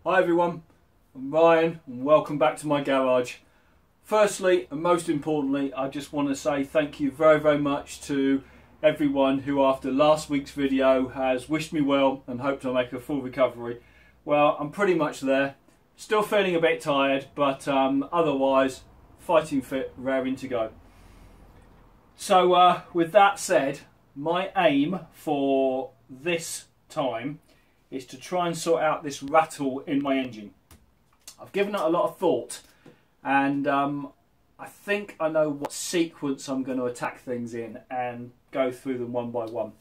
Hi everyone, I'm Ryan and welcome back to my garage. Firstly and most importantly, I just want to say thank you very much to everyone who after last week's video has wished me well and hoped I'll make a full recovery. Well, I'm pretty much there, still feeling a bit tired, but otherwise fighting fit, raring to go. So with that said, my aim for this time is to try and sort out this rattle in my engine. I've given it a lot of thought, and I think I know what sequence I'm going to attack things in and go through them one by one.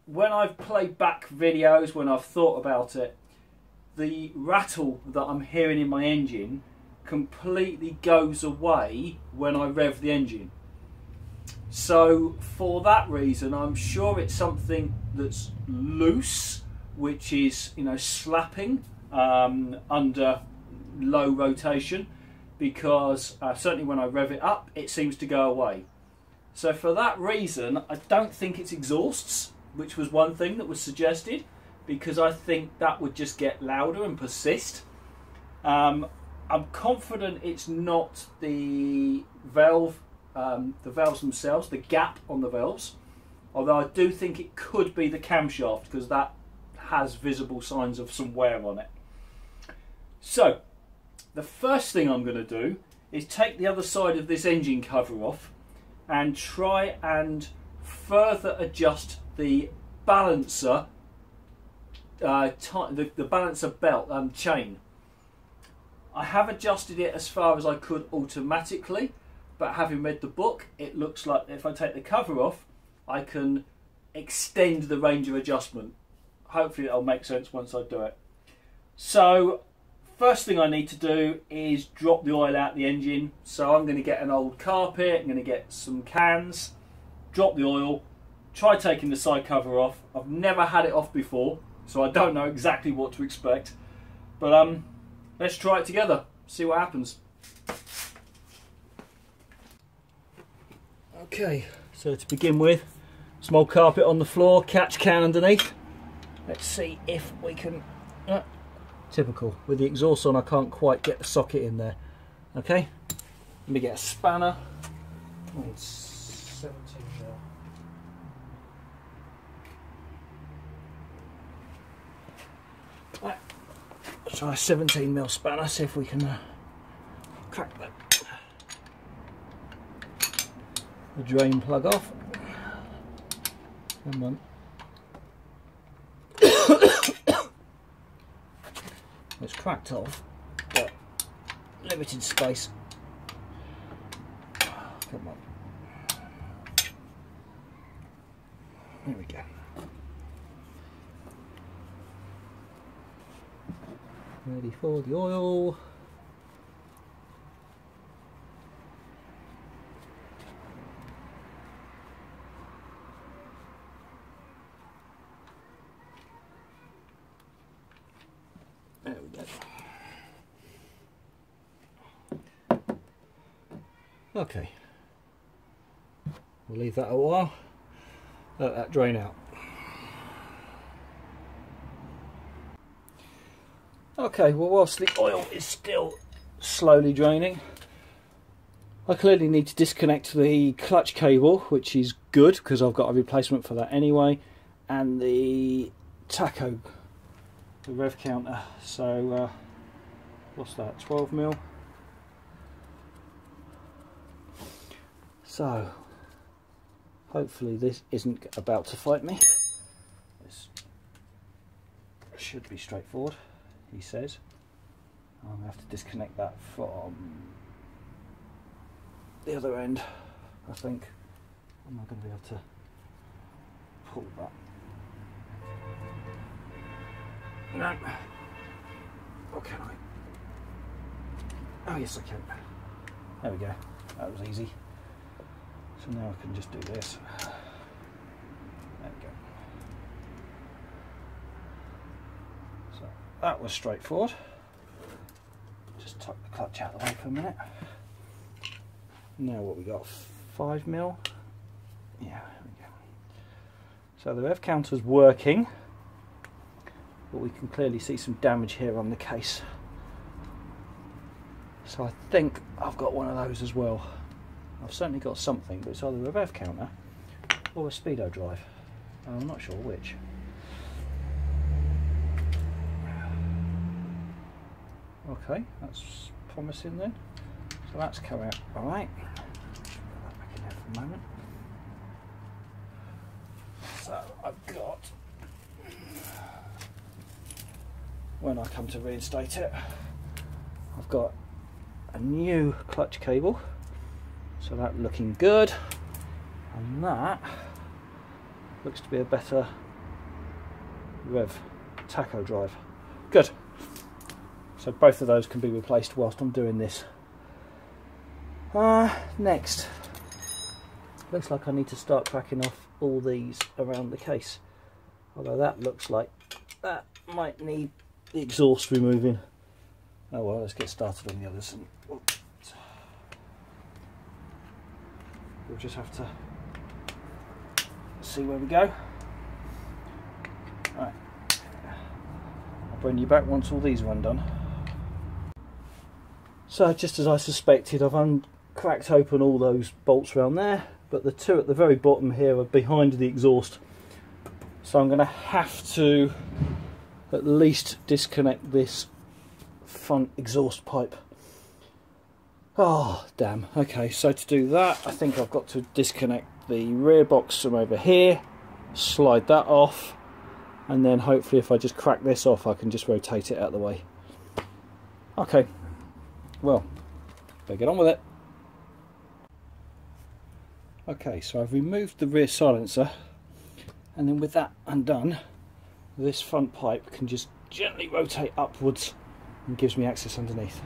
When I've played back videos, when I've thought about it, the rattle that I'm hearing in my engine completely goes away when I rev the engine. So for that reason, I'm sure it's something that's loose, which is, you know, slapping under low rotation, because certainly when I rev it up, it seems to go away. So for that reason, I don't think it's exhausts, which was one thing that was suggested, because I think that would just get louder and persist. I'm confident it's not the valve. The valves themselves, the gap on the valves, although I do think it could be the camshaft, because that has visible signs of some wear on it. So the first thing I'm going to do is take the other side of this engine cover off and try and further adjust the balancer the balancer belt chain. I have adjusted it as far as I could automatically, but having read the book, it looks like if I take the cover off, I can extend the range of adjustment. Hopefully that'll make sense once I do it. So first thing I need to do is drop the oil out the engine. So I'm going to get an old carpet, I'm going to get some cans, drop the oil, try taking the side cover off. I've never had it off before, so I don't know exactly what to expect. But let's try it together, see what happens. Okay, so to begin with, small carpet on the floor, catch can underneath. Let's see if we can... typical, with the exhaust on I can't quite get the socket in there. Okay, let me get a spanner. Oh, it's 17 mil. Right. Let's try a 17 mil spanner, see if we can crack that. The drain plug off. Come on. It's cracked off, but limited space. Come on. There we go. Ready for the oil. There we go. Okay, we'll leave that a while, let that drain out. Okay, well, whilst the oil is still slowly draining, I clearly need to disconnect the clutch cable, which is good because I've got a replacement for that anyway, and the tacho, the rev counter. So what's that, 12 mil? So hopefully this isn't about to fight me. This should be straightforward, he says. I'm going to have to disconnect that from the other end, I think. I'm not going to be able to pull that. No. Or can I? Oh yes, I can. There we go. That was easy. So now I can just do this. There we go. So that was straightforward. Just tuck the clutch out of the way for a minute. Now what we got? 5 mil? Yeah, there we go. So the rev counter's working. but we can clearly see some damage here on the case. So I think I've got one of those as well. I've certainly got something, but it's either a rev counter or a speedo drive. I'm not sure which. Okay, that's promising then. So that's come out alright. Put that back in there for a moment. So I've got, when I come to reinstate it, I've got a new clutch cable, so that looking good, and that looks to be a better rev tacho drive. Good. So both of those can be replaced whilst I'm doing this. Next, looks like I need to start cracking off all these around the case, although that looks like that might need the exhaust removing. Oh well, let's get started on the others. We'll just have to see where we go. Right, I'll bring you back once all these are undone. So just as I suspected, I've uncracked open all those bolts around there, but the two at the very bottom here are behind the exhaust. So I'm going to have to at least disconnect this front exhaust pipe. Oh damn. Okay, so to do that I think I've got to disconnect the rear box from over here, slide that off, and then hopefully if I just crack this off I can just rotate it out of the way. Okay, well, better get on with it. Okay, so I've removed the rear silencer, and then with that undone, this front pipe can just gently rotate upwards and gives me access underneath.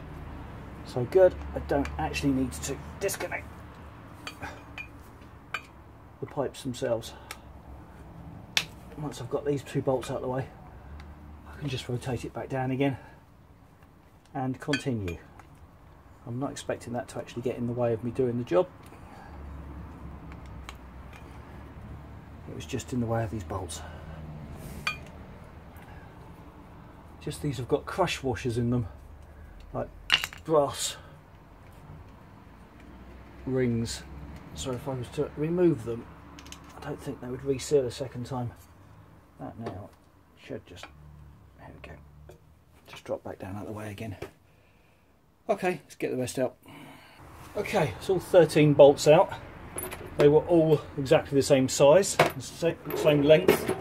So good, I don't actually need to disconnect the pipes themselves. Once I've got these two bolts out of the way, I can just rotate it back down again and continue. I'm not expecting that to actually get in the way of me doing the job. It was just in the way of these bolts. Just these have got crush washers in them, like brass rings. So if I was to remove them, I don't think they would reseal a second time. That now should just, there we go, just drop back down out of the way again. Okay, let's get the rest out. Okay, it's all 13 bolts out. They were all exactly the same size, same length,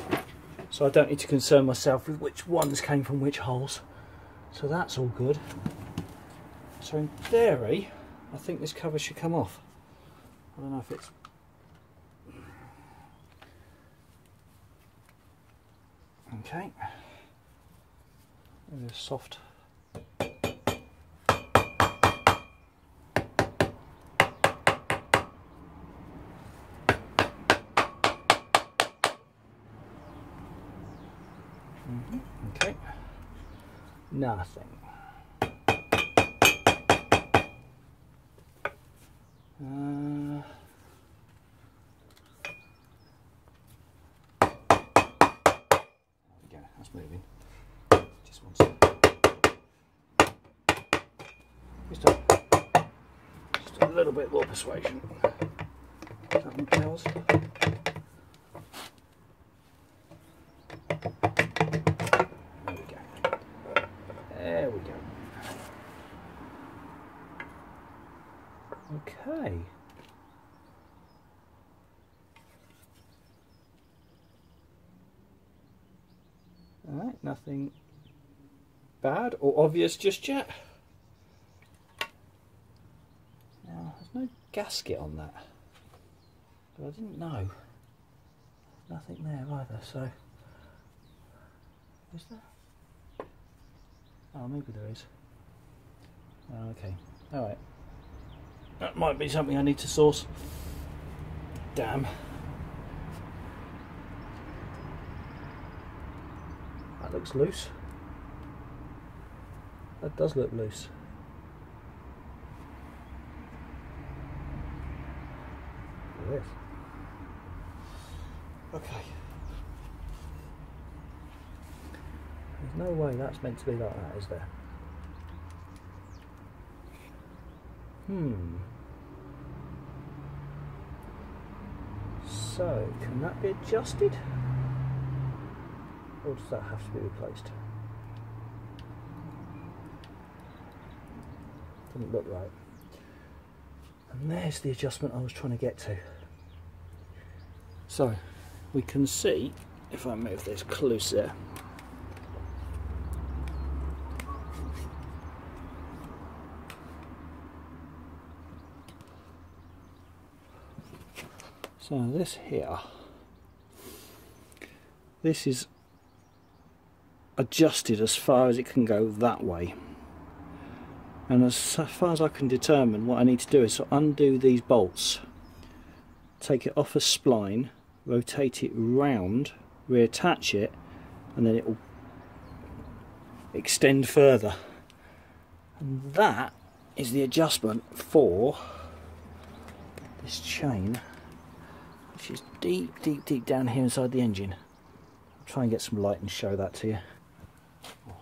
so I don't need to concern myself with which ones came from which holes. So that's all good. So in theory, I think this cover should come off. I don't know if it's... Okay. There's a soft... Okay, nothing. There we go, that's moving. Just one second. Just a little bit more persuasion. 7 pounds. There we go. Okay. Alright, nothing bad or obvious just yet. Now, there's no gasket on that, but I didn't know. Nothing there either, so... Is there? Oh, maybe there is. Oh, okay, alright. That might be something I need to source. Damn. That looks loose. That does look loose. Look at this. Okay. There's no way that's meant to be like that, is there? So, can that be adjusted? Or does that have to be replaced? Doesn't look right. And there's the adjustment I was trying to get to. So, we can see, if I move this closer, so this here, this is adjusted as far as it can go that way, and as far as I can determine, what I need to do is to undo these bolts, take it off a spline, rotate it round, reattach it, and then it will extend further. And that is the adjustment for this chain, which is deep, deep, deep down here inside the engine. I'll try and get some light and show that to you. Oh,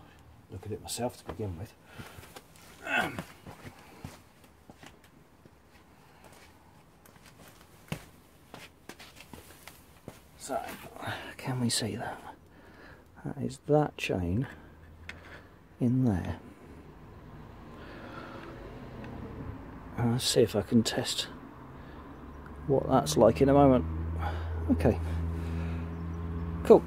look at it myself to begin with. So, can we see that? That is that chain in there. And I'll see if I can test what that's like in a moment. Okay, cool.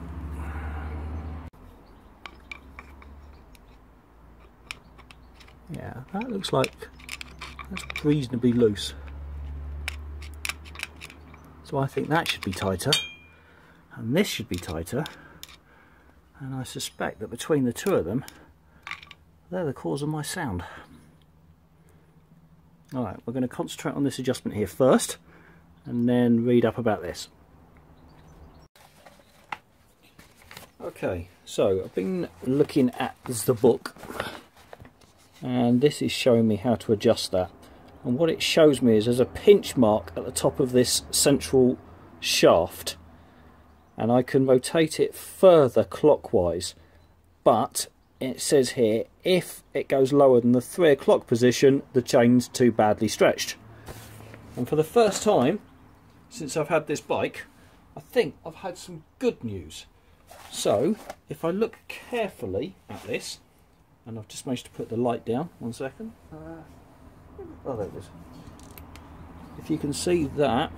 Yeah, that looks like that's reasonably loose. So I think that should be tighter, and this should be tighter, and I suspect that between the two of them, they're the cause of my sound. Alright, we're going to concentrate on this adjustment here first, and then read up about this. Okay, so I've been looking at the book, and this is showing me how to adjust that. And what it shows me is there's a pinch mark at the top of this central shaft, and I can rotate it further clockwise, but it says here if it goes lower than the 3 o'clock position, the chain's too badly stretched. And for the first time since I've had this bike, I think I've had some good news. So if I look carefully at this, and I've just managed to put the light down, 1 second. Oh, there it is. If you can see that,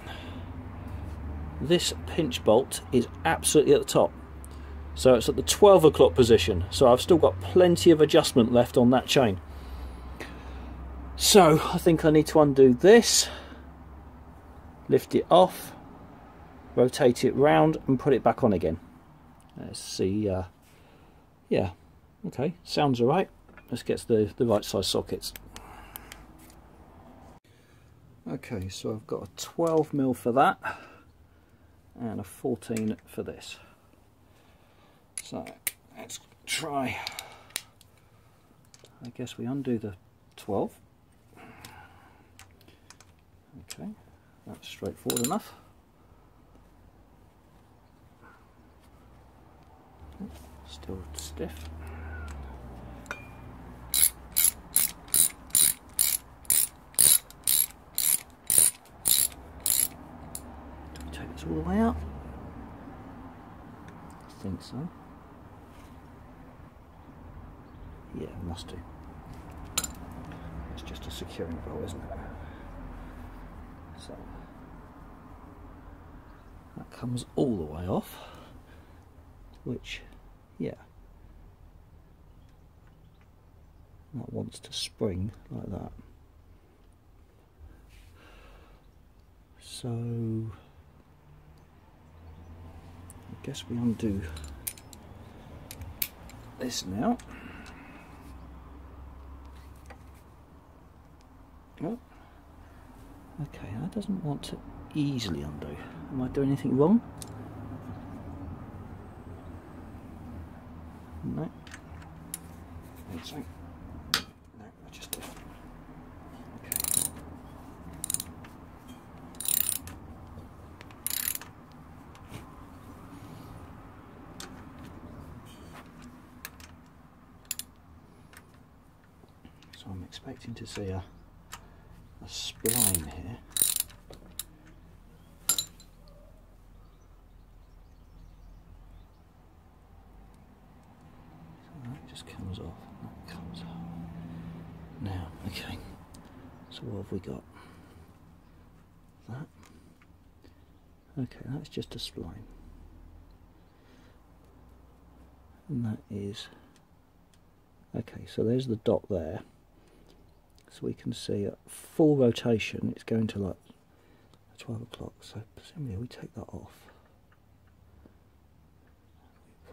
this pinch bolt is absolutely at the top. So it's at the 12 o'clock position. So I've still got plenty of adjustment left on that chain. So I think I need to undo this, lift it off, rotate it round and put it back on again. Let's see, yeah, okay, sounds alright. Let's get the right size sockets. Okay, so I've got a 12mm for that and a 14 for this. So let's try, I guess we undo the 12. Okay, that's straightforward enough. Still stiff. Do we take this all the way out? I think so. Yeah, it must do. It's just a securing bolt, isn't it? So that comes all the way off, which, yeah, that wants to spring like that. So I guess we undo this now. Oh, okay, that doesn't want to easily undo. Am I doing anything wrong? No. So, no, I just do. Okay. So I'm expecting to see a spline here. So that just comes off, and that comes off. Now, okay, so what have we got? That. Okay, that's just a spline. And that is, okay, so there's the dot there. So we can see at full rotation it's going to like 12 o'clock. So presumably we take that off.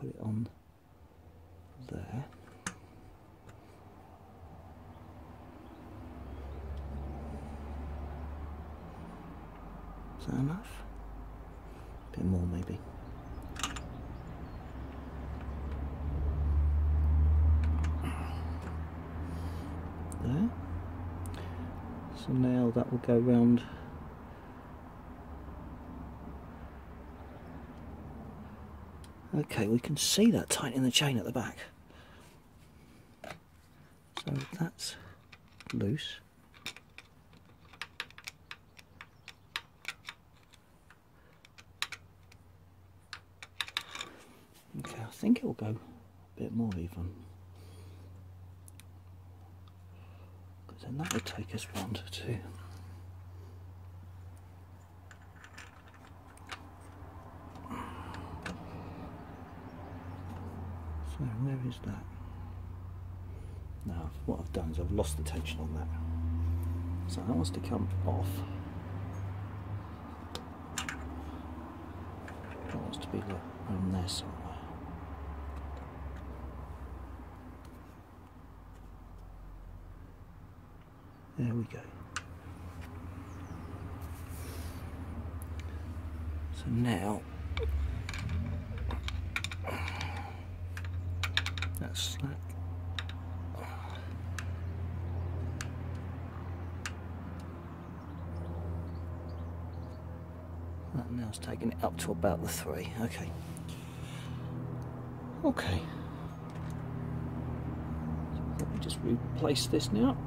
We put it on there. Is that enough? A bit more maybe. There. So now that will go round. Okay, we can see that tightening the chain at the back. So that's loose. Okay, I think it will go a bit more even. Because then that would take us round to. So where is that? Now what I've done is I've lost the tension on that. So that wants to come off. That wants to be like around there somewhere. There we go. So now that's slack. That now's taking it up to about the 3. Okay. Okay. So let me just replace this now.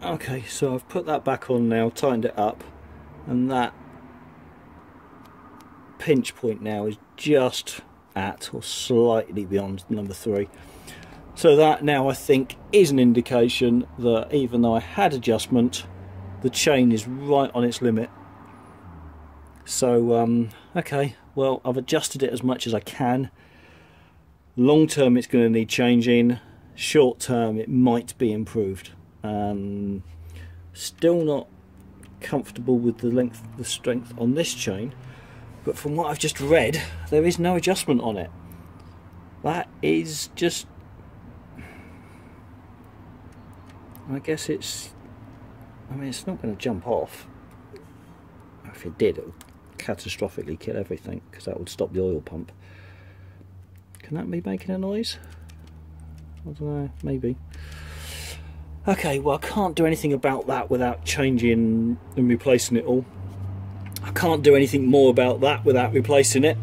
Okay, so I've put that back on now, tightened it up, and that pinch point now is just at or slightly beyond number 3. So that now I think is an indication that even though I had adjustment, the chain is right on its limit. So okay, well I've adjusted it as much as I can. Long term it's going to need changing, short term it might be improved. Still not comfortable with the length, the strength on this chain, but from what I've just read, there is no adjustment on it. That is just, I guess it's, I mean it's not going to jump off. If it did, it would catastrophically kill everything, because that would stop the oil pump. Can that be making a noise? I don't know, maybe. Okay, well I can't do anything about that without changing and replacing it all. I can't do anything more about that without replacing it.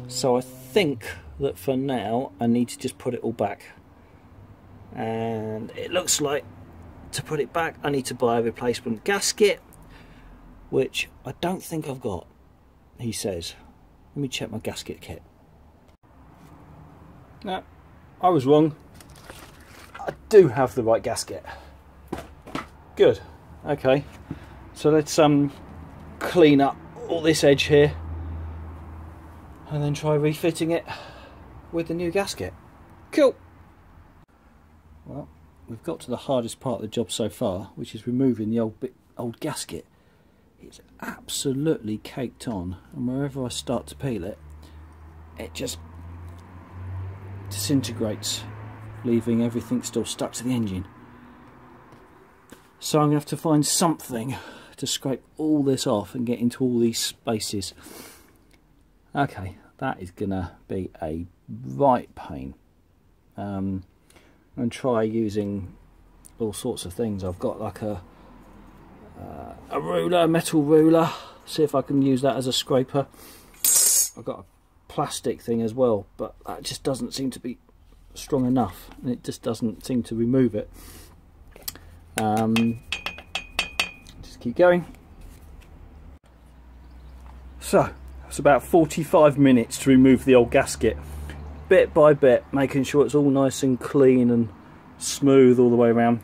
So I think that for now I need to just put it all back. And it looks like to put it back I need to buy a replacement gasket, which I don't think I've got, he says. Let me check my gasket kit. No, I was wrong. I do have the right gasket. Good. Okay. So let's clean up all this edge here and then try refitting it with the new gasket. Cool. Well, we've got to the hardest part of the job so far, which is removing the old gasket. It's absolutely caked on, and wherever I start to peel it, it just disintegrates, leaving everything still stuck to the engine. So I'm going to have to find something to scrape all this off and get into all these spaces. Okay, that is going to be a right pain. And try using all sorts of things. I've got like a ruler, a metal ruler, see if I can use that as a scraper. I've got a plastic thing as well, but that just doesn't seem to be strong enough, and it just doesn't seem to remove it. Just keep going. So it's about 45 minutes to remove the old gasket, bit by bit, making sure it's all nice and clean and smooth all the way around.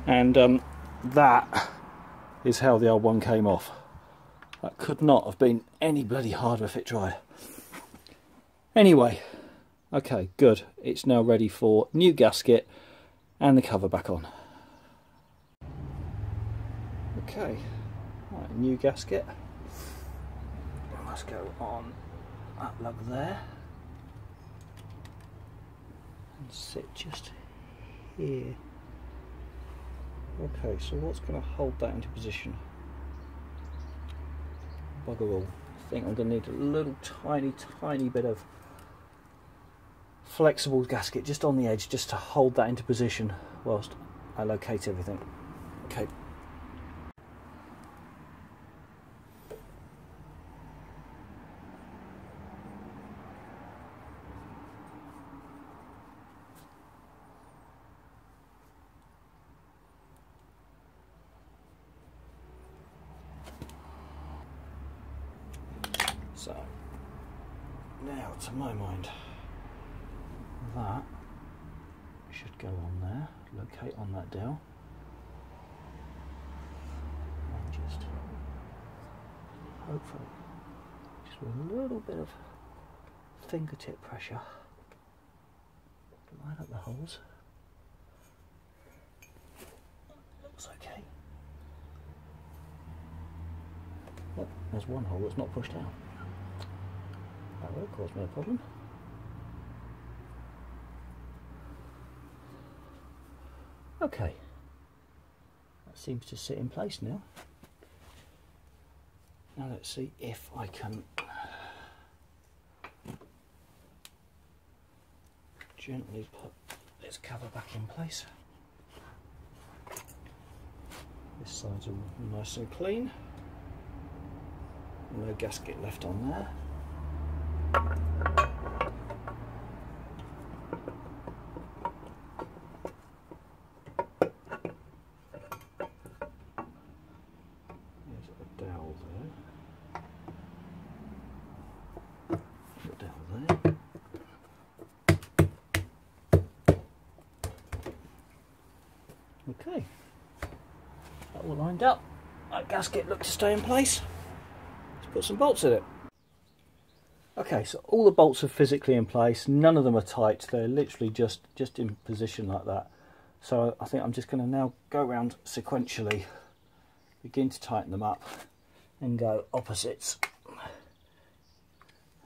And that is how the old one came off. That could not have been any bloody harder if it tried. Anyway, okay, good. It's now ready for new gasket and the cover back on. Okay, right, new gasket. Let's go on that lug there and sit just here. Okay, so what's going to hold that into position? Bugger all. I think I'm going to need a little tiny bit of flexible gasket just on the edge, just to hold that into position whilst I locate everything. Okay. So, now to my mind, that should go on there, locate on that dowel, and just hopefully, just with a little bit of fingertip pressure, line up the holes. Looks okay. Oh, there's one hole that's not pushed out. That will cause me a problem. Okay, that seems to sit in place now. Now let's see if I can gently put this cover back in place. This side's all nice and clean. No gasket left on there. There's a dowel there. A dowel there. Okay, that all lined up. That gasket looked to stay in place. Let's put some bolts in it. Okay, so all the bolts are physically in place, none of them are tight, they're literally just in position like that. So I think I'm just going to now go around sequentially, begin to tighten them up and go opposites.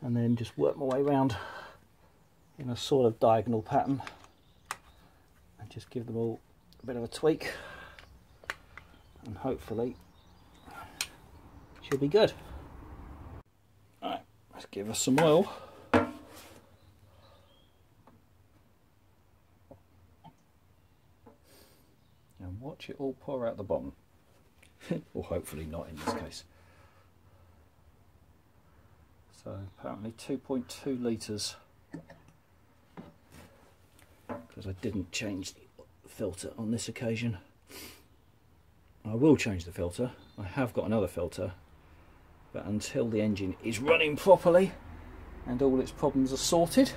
And then just work my way around in a sort of diagonal pattern and just give them all a bit of a tweak, and hopefully she'll be good. Alright, let's give us some oil. And watch it all pour out the bottom. Or hopefully not in this case. So apparently 2.2 litres, because I didn't change the filter on this occasion. I will change the filter. I have got another filter, but until the engine is running properly and all its problems are sorted,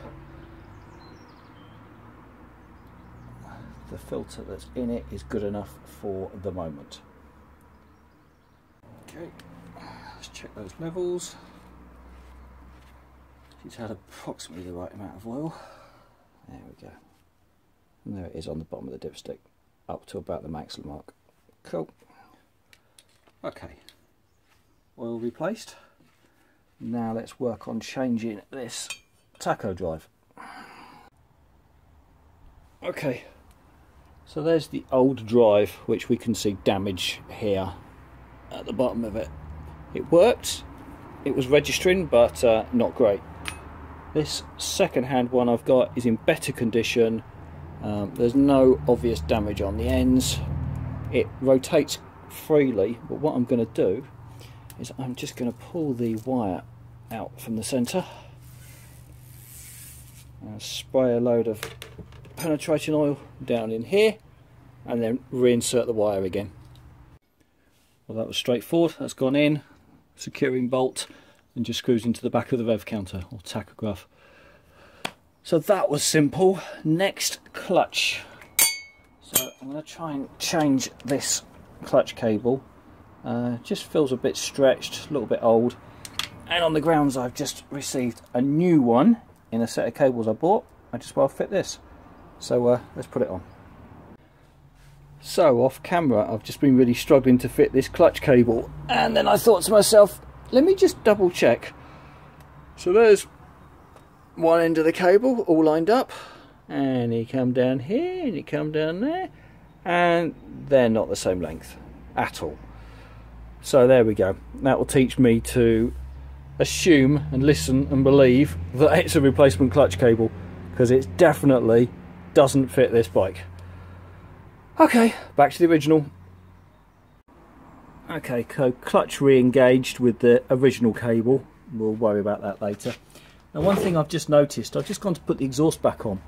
the filter that's in it is good enough for the moment. Okay, let's check those levels. She's had approximately the right amount of oil. There we go. And there it is on the bottom of the dipstick, up to about the maximum mark. Cool. Okay, oil replaced. Now let's work on changing this tacho drive. Okay, so there's the old drive, which we can see damage here at the bottom of it. It worked, it was registering, but not great. This second-hand one I've got is in better condition. There's no obvious damage on the ends. It rotates freely, but what I'm going to do is I'm just going to pull the wire out from the centre and spray a load of penetrating oil down in here and then reinsert the wire again. Well, that was straightforward. That's gone in, securing bolt, and just screws into the back of the rev counter or tachograph. So that was simple. Next, clutch. So I'm going to try and change this clutch cable. Just feels a bit stretched, a little bit old, and on the grounds I've just received a new one in a set of cables I bought. I just well fit this, so let's put it on. So off camera I've just been really struggling to fit this clutch cable, and then I thought to myself, let me just double check. So there's one end of the cable all lined up, and you come down here and you come down there, and they're not the same length at all. So there we go. That will teach me to assume and listen and believe that it's a replacement clutch cable, because it definitely doesn't fit this bike. Okay, back to the original. Okay, so clutch re-engaged with the original cable. We'll worry about that later. Now, one thing I've just noticed, I've just gone to put the exhaust back on,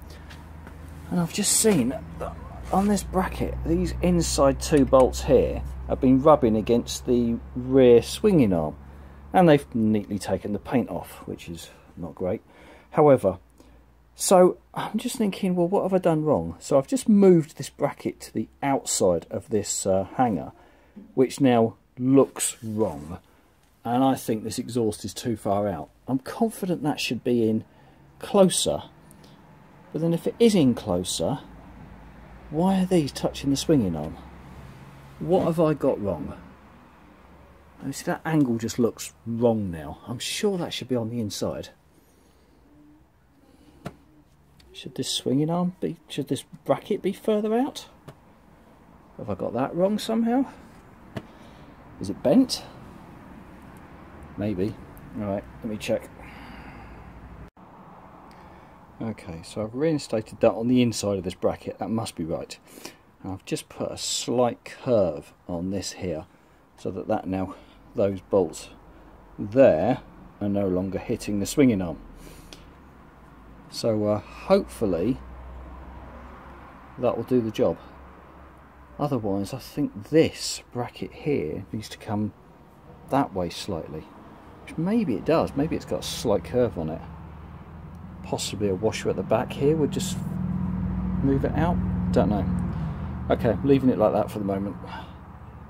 and I've just seen that on this bracket, these inside two bolts here have been rubbing against the rear swinging arm, and they've neatly taken the paint off, which is not great. However, so I'm just thinking, well, what have I done wrong? So I've just moved this bracket to the outside of this hanger, which now looks wrong, and I think this exhaust is too far out. I'm confident that should be in closer, but then if it is in closer, why are these touching the swinging arm? What have I got wrong? Oh, see, that angle just looks wrong now. I'm sure that should be on the inside. Should this swinging arm be, should this bracket be further out? Have I got that wrong somehow? Is it bent? Maybe. Alright, let me check. Okay, so I've reinstated that on the inside of this bracket. That must be right. And I've just put a slight curve on this here, so that now those bolts there are no longer hitting the swinging arm. So hopefully that will do the job. Otherwise, I think this bracket here needs to come that way slightly. Which maybe it does. Maybe it's got a slight curve on it. Possibly a washer at the back here would just move it out. Don't know. Okay, I'm leaving it like that for the moment.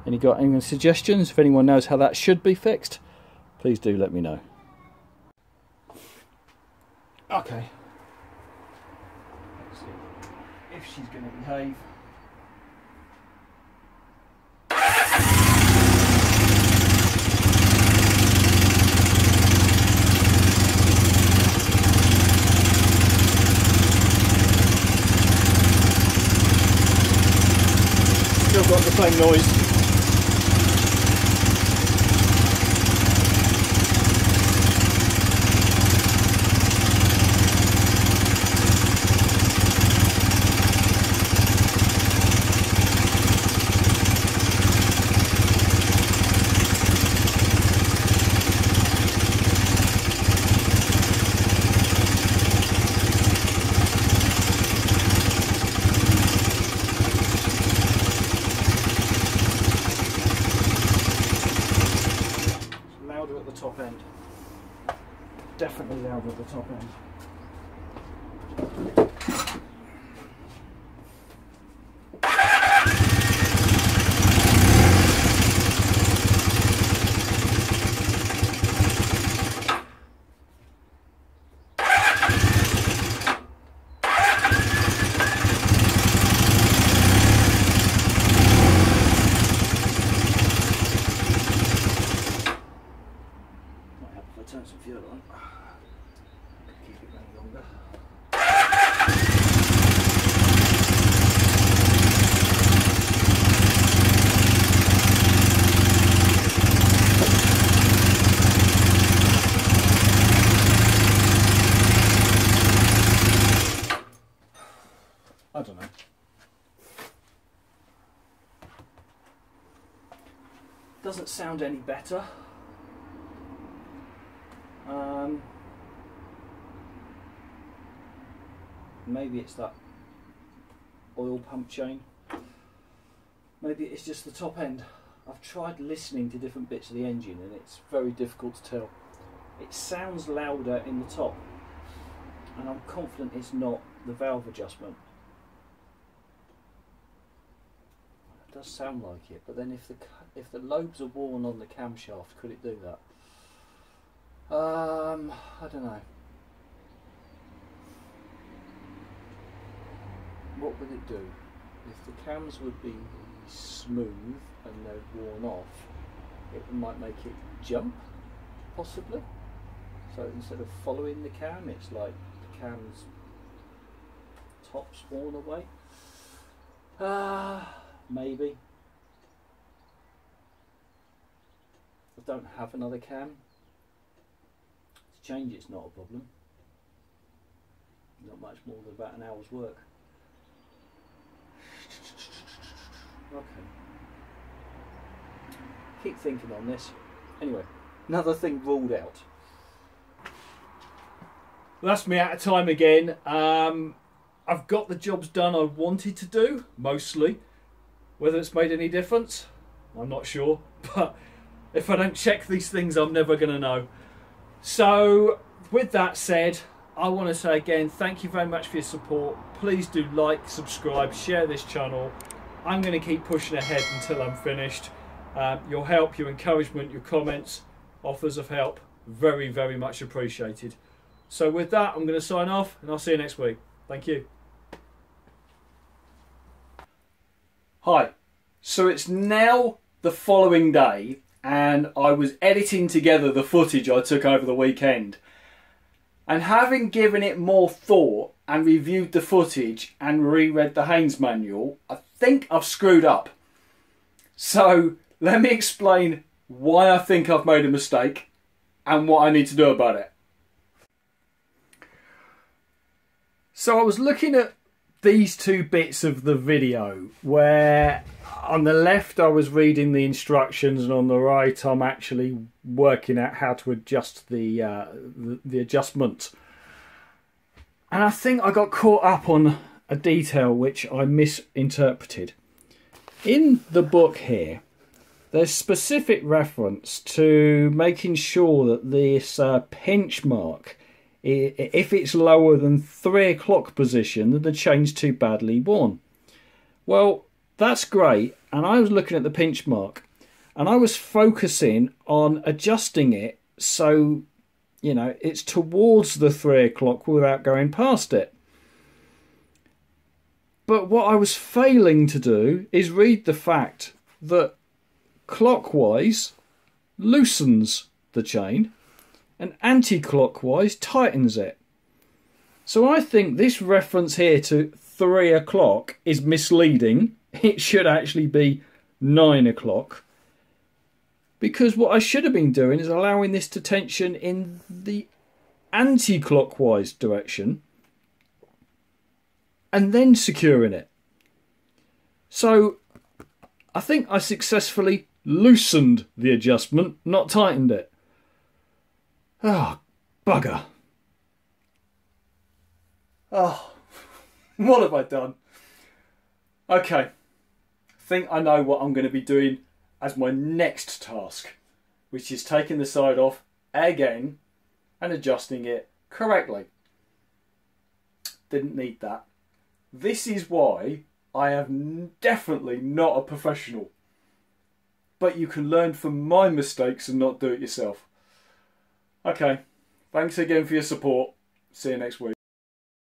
Any suggestions? If anyone knows how that should be fixed, please do let me know. Okay. Let's see if she's going to behave. Still got the same noise. Top end. Definitely louder at the top end. I don't know. Doesn't sound any better. Maybe it's that oil pump chain. Maybe it's just the top end. I've tried listening to different bits of the engine and it's very difficult to tell. It sounds louder in the top, and I'm confident it's not the valve adjustment. It does sound like it, but then if the lobes are worn on the camshaft, could it do that? I don't know. What would it do? If the cams would be smooth and they're worn off, it might make it jump, possibly. So instead of following the cam, it's like the cam's top's worn away. Maybe. I don't have another cam. To change it's not a problem. Not much more than about an hour's work. Okay. Keep thinking on this. Anyway, another thing ruled out. That's me out of time again. I've got the jobs done I wanted to do, mostly. Whether it's made any difference, I'm not sure. But if I don't check these things, I'm never going to know. So, with that said, I want to say again, thank you very much for your support. Please do like, subscribe, share this channel. I'm going to keep pushing ahead until I'm finished. Your help, your encouragement, your comments, offers of help, very, very much appreciated. So with that, I'm going to sign off and I'll see you next week. Thank you. Hi. So it's now the following day and I was editing together the footage I took over the weekend. And having given it more thought and reviewed the footage and reread the Haynes manual, I think I've screwed up. So let me explain why I think I've made a mistake and what I need to do about it. So I was looking at these two bits of the video where on the left I was reading the instructions and on the right I'm actually working out how to adjust the adjustment. And I think I got caught up on a detail which I misinterpreted. In the book here, there's specific reference to making sure that this pinch mark, if it's lower than 3 o'clock position, then the chain's too badly worn. Well, that's great, and I was looking at the pinch mark and I was focusing on adjusting it so, you know, it's towards the 3 o'clock without going past it. But what I was failing to do is read the fact that clockwise loosens the chain and anti-clockwise tightens it. So I think this reference here to 3 o'clock is misleading. It should actually be 9 o'clock. Because what I should have been doing is allowing this to tension in the anti-clockwise direction and then securing it. So I think I successfully loosened the adjustment, not tightened it. Oh, bugger. Oh, what have I done? Okay, I think I know what I'm going to be doing as my next task, which is taking the side off again and adjusting it correctly. Didn't need that. This is why I am definitely not a professional. But you can learn from my mistakes and not do it yourself. Okay, thanks again for your support. See you next week.